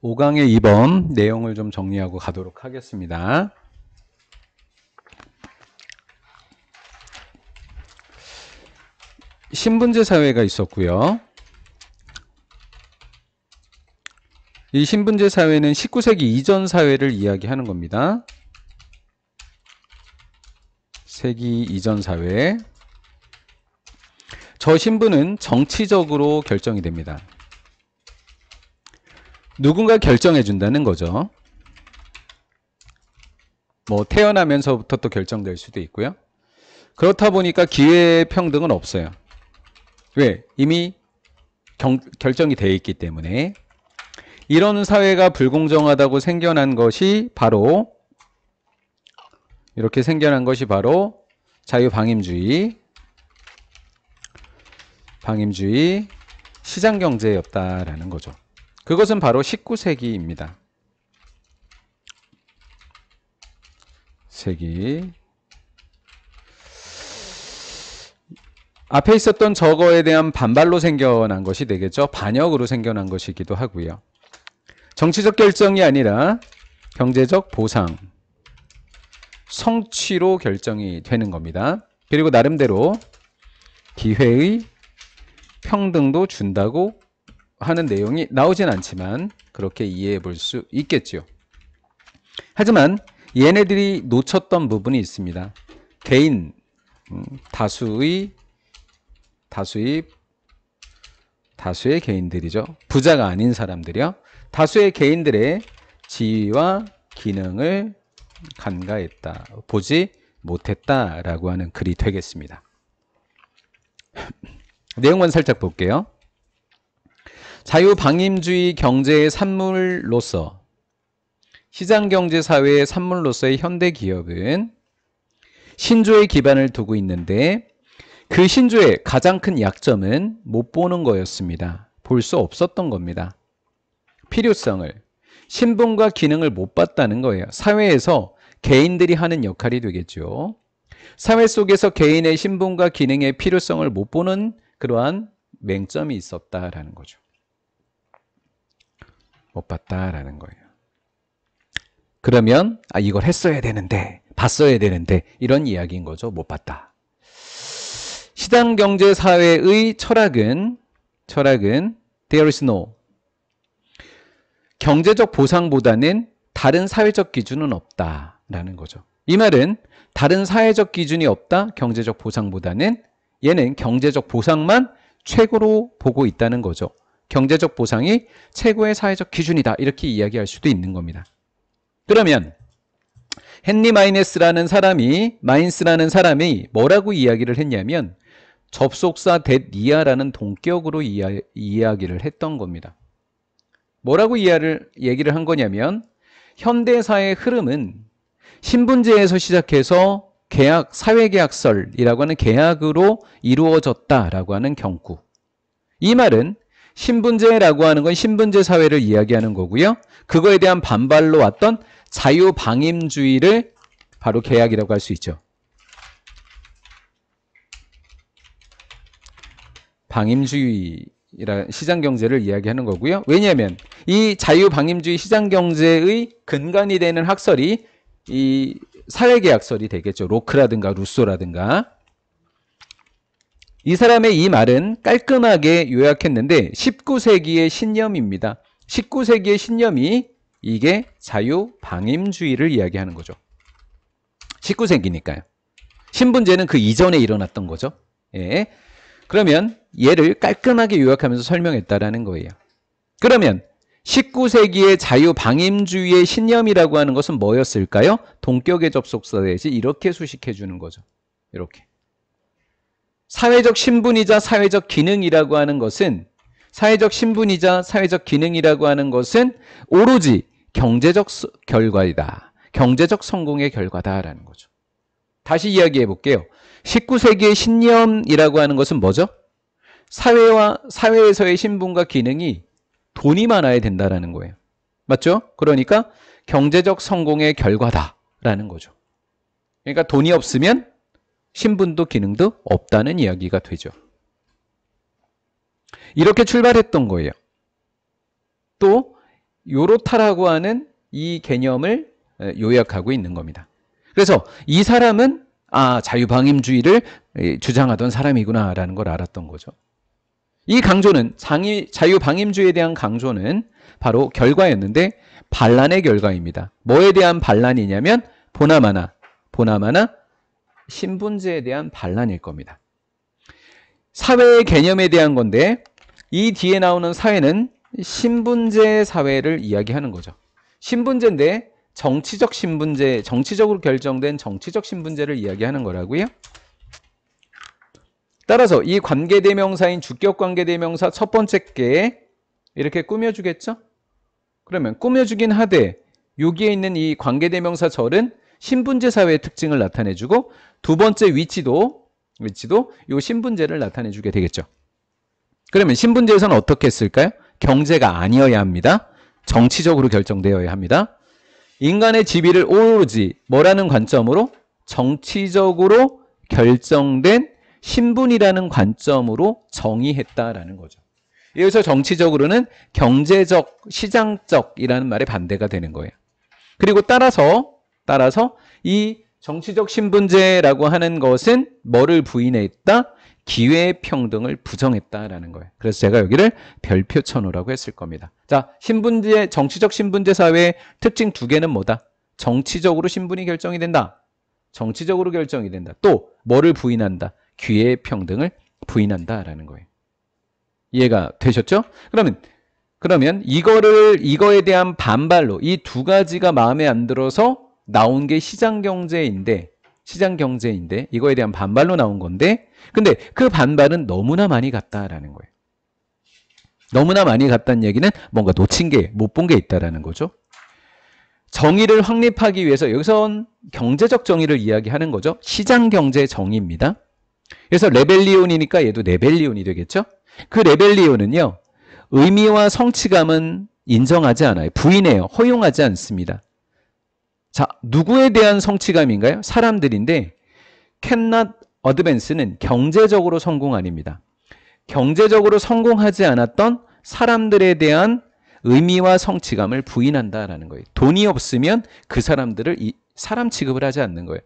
5강의 2번 내용을 좀 정리하고 가도록 하겠습니다. 신분제 사회가 있었고요. 이 신분제 사회는 19세기 이전 사회를 이야기하는 겁니다. 세기 이전 사회. 저 신분은 정치적으로 결정이 됩니다. 누군가 결정해 준다는 거죠. 뭐 태어나면서부터 또 결정될 수도 있고요. 그렇다 보니까 기회평등은 없어요. 왜? 이미 결정이 되어 있기 때문에. 이런 사회가 불공정하다고 생겨난 것이 바로 이렇게 생겨난 것이 바로 자유방임주의, 시장경제였다라는 거죠. 그것은 바로 19세기입니다. 세기. 앞에 있었던 저거에 대한 반발로 생겨난 것이 되겠죠. 반역으로 생겨난 것이기도 하고요. 정치적 결정이 아니라 경제적 보상, 성취로 결정이 되는 겁니다. 그리고 나름대로 기회의 평등도 준다고 하는 내용이 나오진 않지만 그렇게 이해해 볼 수 있겠죠. 하지만 얘네들이 놓쳤던 부분이 있습니다. 개인, 다수의 개인들이죠. 부자가 아닌 사람들이요. 다수의 개인들의 지위와 기능을 간과했다, 보지 못했다라고 하는 글이 되겠습니다. 내용만 살짝 볼게요. 자유방임주의 경제의 산물로서, 시장경제사회의 산물로서의 현대기업은 신조의 기반을 두고 있는데 그 신조의 가장 큰 약점은 못 보는 거였습니다. 볼 수 없었던 겁니다. 필요성을, 신분과 기능을 못 봤다는 거예요. 사회에서 개인들이 하는 역할이 되겠죠. 사회 속에서 개인의 신분과 기능의 필요성을 못 보는 그러한 맹점이 있었다라는 거죠. 못 봤다라는 거예요. 그러면 이걸 했어야 되는데, 봤어야 되는데 이런 이야기인 거죠. 못 봤다. 시장경제사회의 철학은 there is no, 경제적 보상보다는 다른 사회적 기준은 없다라는 거죠. 이 말은 다른 사회적 기준이 없다, 경제적 보상보다는 얘는 경제적 보상만 최고로 보고 있다는 거죠. 경제적 보상이 최고의 사회적 기준이다, 이렇게 이야기할 수도 있는 겁니다. 그러면 헨리 마인스라는 사람이 뭐라고 이야기를 했냐면 접속사 that 니아라는 동격으로 이야기를 했던 겁니다. 뭐라고 얘기를 한 거냐면 현대사의 흐름은 신분제에서 시작해서 계약, 사회계약설이라고 하는 계약으로 이루어졌다라고 하는 경구. 이 말은 신분제라고 하는 건 신분제 사회를 이야기하는 거고요. 그거에 대한 반발로 왔던 자유방임주의를 바로 계약이라고 할 수 있죠. 방임주의라 시장경제를 이야기하는 거고요. 왜냐하면 이 자유방임주의 시장경제의 근간이 되는 학설이 이 사회계약설이 되겠죠. 로크라든가 루소라든가. 이 사람의 이 말은 깔끔하게 요약했는데 19세기의 신념입니다. 19세기의 신념이 이게 자유방임주의를 이야기하는 거죠. 19세기니까요. 신분제는 그 이전에 일어났던 거죠. 예. 그러면 얘를 깔끔하게 요약하면서 설명했다라는 거예요. 그러면 19세기의 자유방임주의의 신념이라고 하는 것은 뭐였을까요? 동격의 접속사 대지 이렇게 수식해 주는 거죠. 이렇게. 사회적 신분이자 사회적 기능이라고 하는 것은 오로지 경제적 결과이다. 경제적 성공의 결과다라는 거죠. 다시 이야기해 볼게요. 19세기의 신념이라고 하는 것은 뭐죠? 사회에서의 신분과 기능이 돈이 많아야 된다라는 거예요. 맞죠? 그러니까 경제적 성공의 결과다라는 거죠. 그러니까 돈이 없으면 신분도 기능도 없다는 이야기가 되죠. 이렇게 출발했던 거예요. 또 요렇다라고 하는 이 개념을 요약하고 있는 겁니다. 그래서 이 사람은 자유방임주의를 주장하던 사람이구나라는 걸 알았던 거죠. 이 강조는 자유방임주의에 대한 강조는 바로 결과였는데 반란의 결과입니다. 뭐에 대한 반란이냐면 보나마나 신분제에 대한 반란일 겁니다. 사회의 개념에 대한 건데 이 뒤에 나오는 사회는 신분제 사회를 이야기하는 거죠. 신분제인데 정치적 신분제, 정치적으로 결정된 정치적 신분제를 이야기하는 거라고요. 따라서 이 관계대명사인 주격관계대명사 첫 번째 게 이렇게 꾸며주겠죠? 그러면 꾸며주긴 하되 여기에 있는 이 관계대명사 절은 신분제 사회의 특징을 나타내주고 두 번째 위치도 이 신분제를 나타내주게 되겠죠. 그러면 신분제에서는 어떻게 했을까요? 경제가 아니어야 합니다. 정치적으로 결정되어야 합니다. 인간의 지위를 오로지 뭐라는 관점으로? 정치적으로 결정된 신분이라는 관점으로 정의했다라는 거죠. 여기서 정치적으로는 경제적, 시장적이라는 말의 반대가 되는 거예요. 그리고 따라서 이 정치적 신분제라고 하는 것은 뭐를 부인했다? 기회평등을 부정했다라는 거예요. 그래서 제가 여기를 별표 쳐놓으라고 했을 겁니다. 자, 신분제, 정치적 신분제 사회의 특징 두 개는 뭐다? 정치적으로 신분이 결정이 된다. 정치적으로 결정이 된다. 또 뭐를 부인한다? 기회평등을 부인한다라는 거예요. 이해가 되셨죠? 그러면 이거에 대한 반발로 이 두 가지가 마음에 안 들어서 나온 게 시장경제인데 이거에 대한 반발로 나온 건데 근데 그 반발은 너무나 많이 갔다라는 거예요. 너무나 많이 갔다는 얘기는 뭔가 놓친 게, 못 본 게 있다라는 거죠. 정의를 확립하기 위해서 여기선 경제적 정의를 이야기하는 거죠. 시장경제 정의입니다. 그래서 레벨리온이니까 얘도 레벨리온이 되겠죠. 그 레벨리온은요. 의미와 성취감은 인정하지 않아요. 부인해요. 허용하지 않습니다. 자, 누구에 대한 성취감인가요? 사람들인데 cannot advance는 경제적으로 성공 아닙니다. 경제적으로 성공하지 않았던 사람들에 대한 의미와 성취감을 부인한다라는 거예요. 돈이 없으면 그 사람들을 사람 취급을 하지 않는 거예요.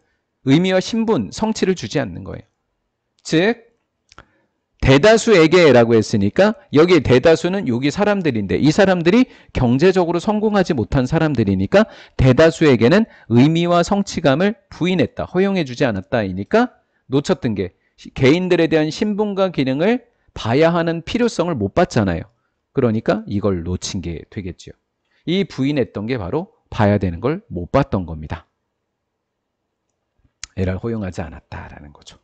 의미와 신분, 성취를 주지 않는 거예요. 즉 대다수에게라고 했으니까 여기 대다수는 여기 사람들인데 이 사람들이 경제적으로 성공하지 못한 사람들이니까 대다수에게는 의미와 성취감을 부인했다. 허용해주지 않았다이니까 놓쳤던 게 개인들에 대한 신분과 기능을 봐야 하는 필요성을 못 봤잖아요. 그러니까 이걸 놓친 게 되겠죠. 이 부인했던 게 바로 봐야 되는 걸 못 봤던 겁니다. 얘를 허용하지 않았다라는 거죠.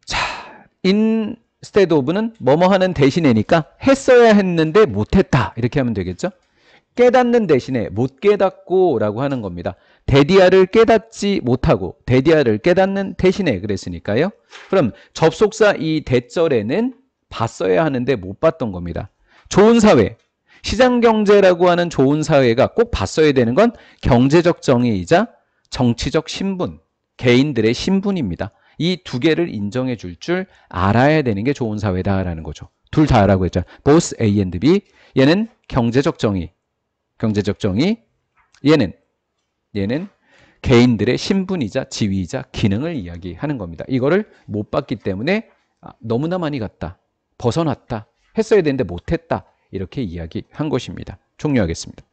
자, instead of는 뭐뭐 하는 대신에니까 했어야 했는데 못했다 이렇게 하면 되겠죠. 깨닫는 대신에 못 깨닫고 라고 하는 겁니다. 데디아를 깨닫지 못하고 데디아를 깨닫는 대신에 그랬으니까요. 그럼 접속사 이 대절에는 봤어야 하는데 못 봤던 겁니다. 좋은 사회, 시장경제라고 하는 좋은 사회가 꼭 봤어야 되는 건 경제적 정의이자 정치적 신분, 개인들의 신분입니다. 이 두 개를 인정해 줄 줄 알아야 되는 게 좋은 사회다라는 거죠. 둘 다 하라고 했죠. both A and B. 얘는 경제적 정의. 얘는 개인들의 신분이자 지위이자 기능을 이야기하는 겁니다. 이거를 못 봤기 때문에 너무나 많이 갔다. 벗어났다. 했어야 되는데 못했다. 이렇게 이야기한 것입니다. 종료하겠습니다.